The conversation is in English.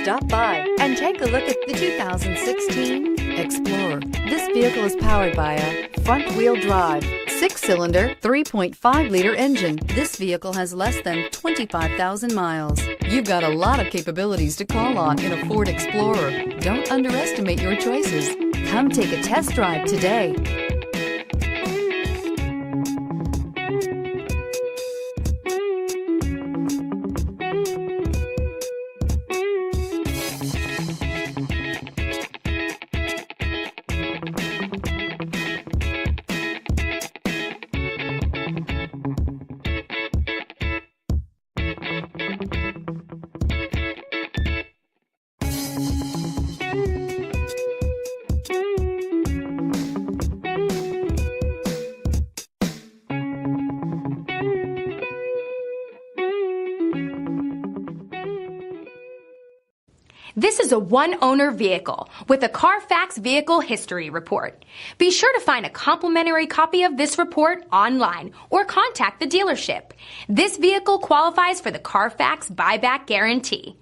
Stop by and take a look at the 2016 Explorer. This vehicle is powered by a front-wheel drive, 6-cylinder, 3.5-liter engine. This vehicle has less than 25,000 miles. You've got a lot of capabilities to call on in a Ford Explorer. Don't underestimate your choices. Come take a test drive today. This is a one-owner vehicle with a CARFAX Vehicle History Report. Be sure to find a complimentary copy of this report online or contact the dealership. This vehicle qualifies for the CARFAX Buyback Guarantee.